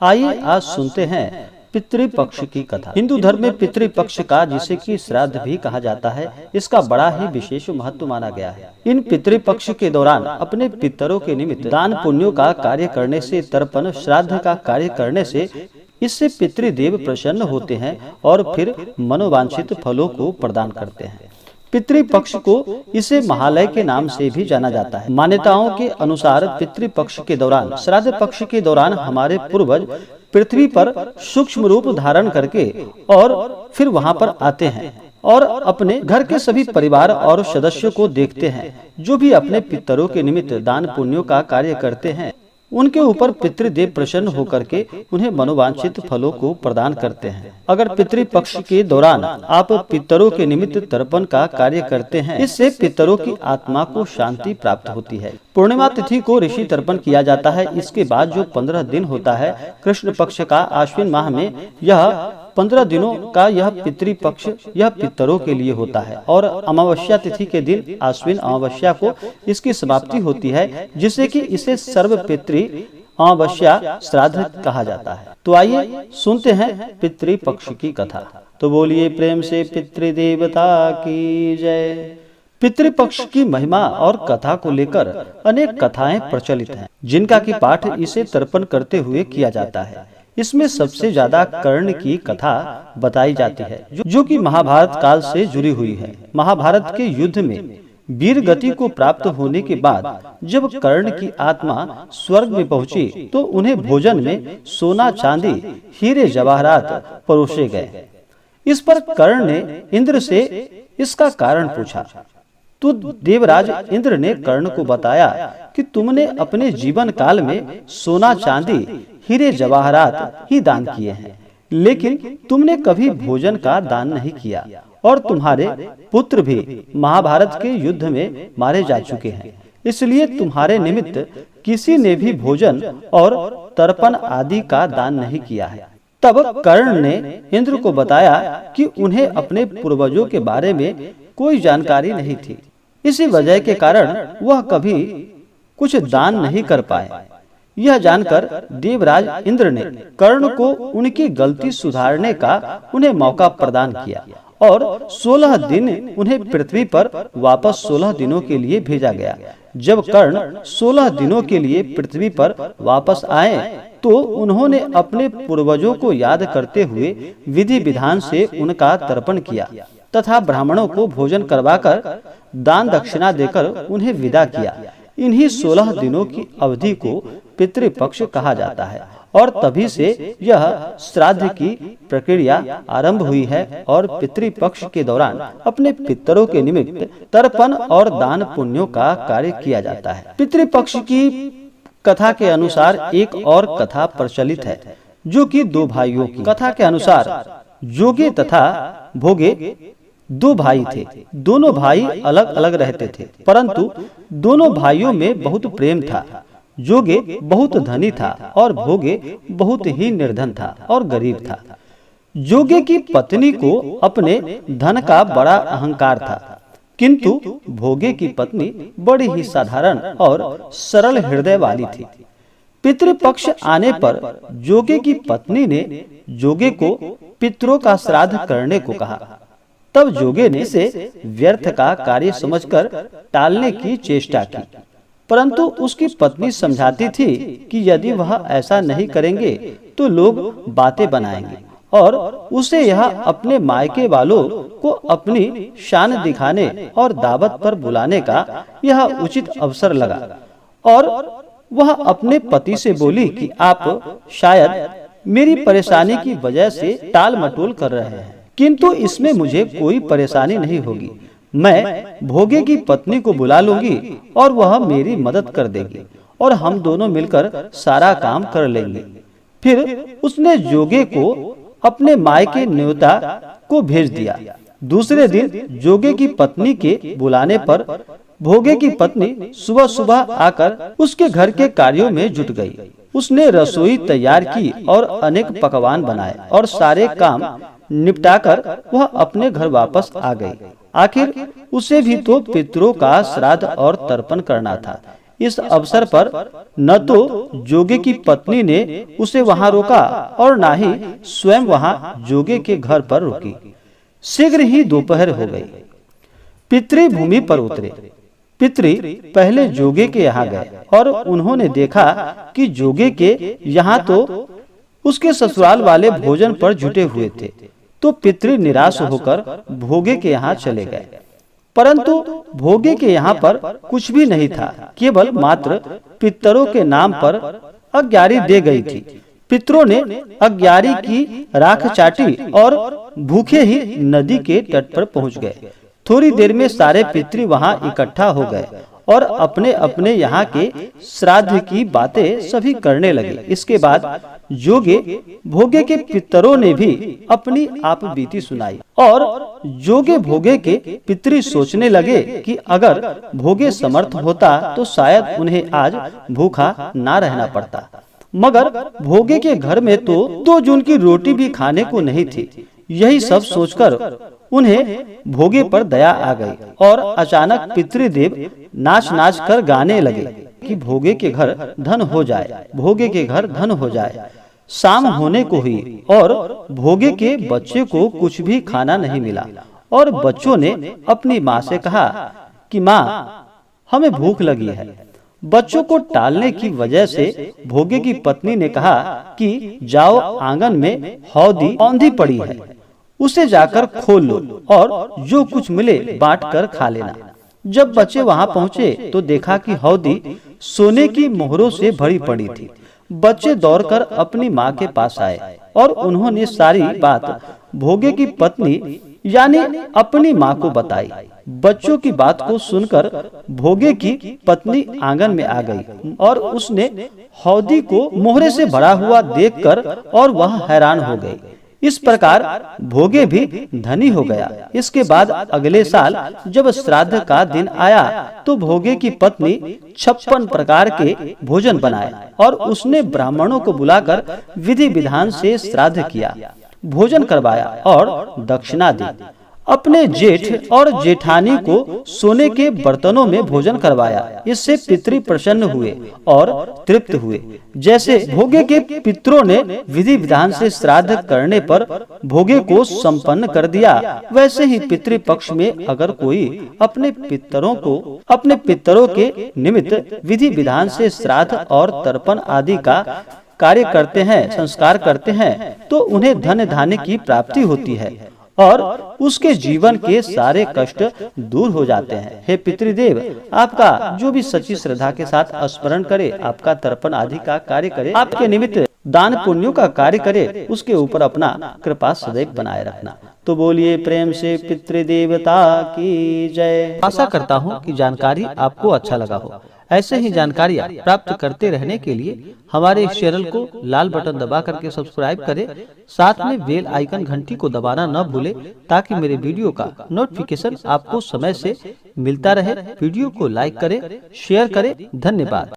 आइए आज सुनते हैं पितृपक्ष की कथा। हिंदू धर्म में पितृपक्ष का, जिसे कि श्राद्ध भी कहा जाता है, इसका बड़ा ही विशेष महत्व माना गया है। इन पितृपक्ष के दौरान अपने पितरों के निमित्त दान पुण्यों का कार्य करने से, तर्पण श्राद्ध का कार्य करने से, इससे पितृदेव प्रसन्न होते हैं और फिर मनोवांछित फलों को प्रदान करते हैं। पितृपक्ष को इसे महालय के नाम से भी जाना जाता है। मान्यताओं के अनुसार पितृपक्ष के दौरान, श्राद्ध पक्ष के दौरान हमारे पूर्वज पृथ्वी पर सूक्ष्म रूप धारण करके और फिर वहां पर आते हैं और अपने घर के सभी परिवार और सदस्यों को देखते हैं। जो भी अपने पितरों के निमित्त दान पुण्यों का कार्य करते हैं, उनके ऊपर पितृदेव प्रसन्न होकर के उन्हें मनोवांछित फलों को प्रदान करते हैं। अगर पितृपक्ष के दौरान आप पितरों के निमित्त तर्पण का कार्य करते हैं, इससे पितरों की आत्मा को शांति प्राप्त होती है। पूर्णिमा तिथि को ऋषि तर्पण किया जाता है। इसके बाद जो 15 दिन होता है कृष्ण पक्ष का, आश्विन माह में यह 15 दिनों का यह पितृपक्ष यह पितरों के लिए होता है और अमावस्या तिथि के दिन, आश्विन अमावस्या को इसकी समाप्ति होती है, जिससे कि इसे सर्व पितृ अमावस्या श्राद्ध कहा जाता है। तो आइए सुनते हैं पितृपक्ष की कथा। तो बोलिए प्रेम से पितृदेवता की जय। पितृपक्ष की महिमा और कथा को लेकर अनेक कथाएं प्रचलित हैं, जिनका की पाठ इसे तर्पण करते हुए किया जाता है। इसमें सबसे ज्यादा कर्ण की कथा बताई जाती है, जो कि महाभारत काल से जुड़ी हुई है। महाभारत के युद्ध में वीर गति को प्राप्त होने के बाद जब कर्ण की आत्मा स्वर्ग में पहुंची, तो उन्हें भोजन में सोना, चांदी, हीरे जवाहरात परोसे गए। इस पर कर्ण ने इंद्र से इसका कारण पूछा, तो देवराज इंद्र ने कर्ण को बताया कि तुमने अपने जीवन काल में सोना, चांदी, हीरे जवाहरात ही दान किए हैं, लेकिन तुमने कभी भोजन का दान नहीं किया और तुम्हारे पुत्र भी महाभारत के युद्ध में मारे जा चुके हैं। इसलिए तुम्हारे निमित्त किसी ने भी भोजन और तर्पण आदि का दान नहीं किया है। तब कर्ण ने इंद्र को बताया कि उन्हें अपने पूर्वजों के बारे में कोई जानकारी नहीं थी। इसी वजह के कारण वह कभी कुछ दान नहीं कर पाए। यह जानकर देवराज इंद्र ने कर्ण को उनकी गलती सुधारने का उन्हें मौका प्रदान किया और 16 दिन उन्हें पृथ्वी पर वापस 16 दिनों के लिए भेजा गया। जब कर्ण 16 दिनों के लिए पृथ्वी पर वापस आए, तो उन्होंने अपने पूर्वजों को याद करते हुए विधि विधान से उनका तर्पण किया तथा ब्राह्मणों को भोजन करवाकर दान दक्षिणा देकर उन्हें विदा किया। इन्हीं 16 दिनों की अवधि को पितृपक्ष कहा जाता है और तभी से यह श्राद्ध की प्रक्रिया आरंभ हुई है और पितृपक्ष के दौरान अपने पितरों के निमित्त तर्पण और दान पुण्यों का कार्य किया जाता है। पितृपक्ष की कथा के अनुसार एक और कथा प्रचलित है, जो कि 2 भाइयों की। कथा के अनुसार जोगे तथा भोगे 2 भाई थे। दोनों भाई अलग अलग रहते थे, परंतु दोनों भाइयों में बहुत प्रेम था। जोगे बहुत धनी था और भोगे बहुत ही निर्धन था और गरीब था। जोगे की पत्नी को अपने धन का बड़ा अहंकार था, किंतु भोगे की पत्नी बड़ी ही साधारण और सरल हृदय वाली थी। पितृपक्ष आने पर जोगे की पत्नी ने जोगे को पितरों का श्राद्ध करने को कहा। तब जोगे ने इसे व्यर्थ का कार्य समझकर टालने की चेष्टा की, परंतु उसकी पत्नी समझाती थी कि यदि वह ऐसा नहीं करेंगे तो लोग बातें बनाएंगे और उसे यह अपने मायके वालों को अपनी शान दिखाने और दावत पर बुलाने का यह उचित अवसर लगा और वह अपने पति से बोली कि आप शायद मेरी परेशानी की वजह से टाल मटोल कर रहे हैं, किंतु इसमें मुझे कोई परेशानी नहीं होगी। मैं भोगे की पत्नी को बुला लूंगी और वह मेरी मदद कर देगी और हम दोनों मिलकर सारा काम कर लेंगे। फिर उसने जोगे को अपने मायके न्योता को भेज दिया। दूसरे दिन जोगे की पत्नी के बुलाने पर भोगे की पत्नी सुबह सुबह आकर उसके घर के कार्यों में जुट गई। उसने रसोई तैयार की और अनेक पकवान बनाए और सारे काम निपटाकर वह अपने घर वापस आ गई। आखिर उसे भी तो पितरों का श्राद्ध और तर्पण करना था, इस अवसर पर न तो जोगे की पत्नी ने उसे वहां रोका और न ही स्वयं वहां जोगे के घर पर रुकी। शीघ्र ही दोपहर हो गई। पितृ भूमि पर उतरे। पितृ पहले जोगे के यहाँ गए और उन्होंने देखा कि जोगे के यहाँ तो उसके ससुराल वाले भोजन पर जुटे हुए थे, तो पितृ निराश होकर भोगे के यहाँ चले गए। परंतु भोगे के यहाँ पर कुछ भी नहीं था, केवल मात्र पितरों के नाम पर अग्यारी दे गई थी। पितरों ने अग्यारी की राख चाटी और भूखे ही नदी के तट पर पहुंच गए। थोड़ी देर में सारे पितृ वहां इकट्ठा हो गए और अपने अपने यहाँ के श्राद्ध की बातें सभी करने लगे। इसके बाद जोगे भोगे के पितरों ने भी अपनी आप बीती सुनाई और जोगे भोगे के पितृ सोचने लगे कि अगर भोगे समर्थ होता तो शायद उन्हें आज भूखा ना रहना पड़ता, मगर भोगे के घर में तो 2 जून की रोटी भी खाने को नहीं थी। यही सब सोचकर उन्हें भोगे पर दया आ गई और अचानक पितृदेव नाच नाच कर गाने लगे कि भोगे के घर धन हो जाए, भोगे के घर धन हो जाए। शाम होने को हुई और भोगे के बच्चे को कुछ भी खाना नहीं मिला और बच्चों ने अपनी माँ से कहा कि माँ, हमें भूख लगी है। बच्चों को टालने की वजह से भोगे की पत्नी ने कहा कि जाओ, आंगन में हौदी औंधी पड़ी है, उसे जाकर खोल लो और जो कुछ मिले बांट कर खा लेना। जब बच्चे वहां पहुंचे तो देखा कि हौदी सोने की मोहरों से भरी पड़ी थी। बच्चे दौड़कर अपनी माँ के पास आए और उन्होंने सारी बात भोगे की पत्नी यानी अपनी माँ को बताई। बच्चों की बात को सुनकर भोगे की पत्नी आंगन में आ गई और उसने हौदी को मोहरे से भरा हुआ देखकर और वह हैरान हो गई। इस प्रकार भोगे भी धनी हो गया। इसके बाद अगले साल जब श्राद्ध का दिन आया तो भोगे की पत्नी 56 प्रकार के भोजन बनाए और उसने ब्राह्मणों को बुलाकर विधि विधान से श्राद्ध किया, भोजन करवाया और दक्षिणा दी। अपने जेठ और जेठानी को सोने के बर्तनों में भोजन करवाया। इससे पितृ प्रसन्न हुए और तृप्त हुए। जैसे भोगे के पितरों ने विधि विधान से श्राद्ध करने पर भोगे को संपन्न कर दिया, वैसे ही पितृ पक्ष में अगर कोई अपने पितरों के निमित्त विधि विधान से श्राद्ध और तर्पण आदि का कार्य करते हैं, संस्कार करते हैं, तो उन्हें धन धान्य की प्राप्ति होती है और उसके जीवन के सारे कष्ट दूर हो जाते हैं। हे पितृदेव, आपका जो भी सच्ची श्रद्धा के साथ स्मरण करे, आपका तर्पण आदि का कार्य करे, आपके निमित्त दान पुण्यों का कार्य करे, उसके ऊपर अपना कृपा सदैव बनाए रखना। तो बोलिए प्रेम से पितृदेवता की जय। आशा करता हूँ कि जानकारी आपको अच्छा लगा हो। ऐसे ही जानकारियाँ प्राप्त करते रहने के लिए हमारे इस चैनल को लाल बटन दबा करके सब्सक्राइब करें, साथ में बेल आइकन घंटी को दबाना न भूलें ताकि मेरे वीडियो का नोटिफिकेशन आपको समय से मिलता रहे। वीडियो को लाइक करें, शेयर करें। धन्यवाद।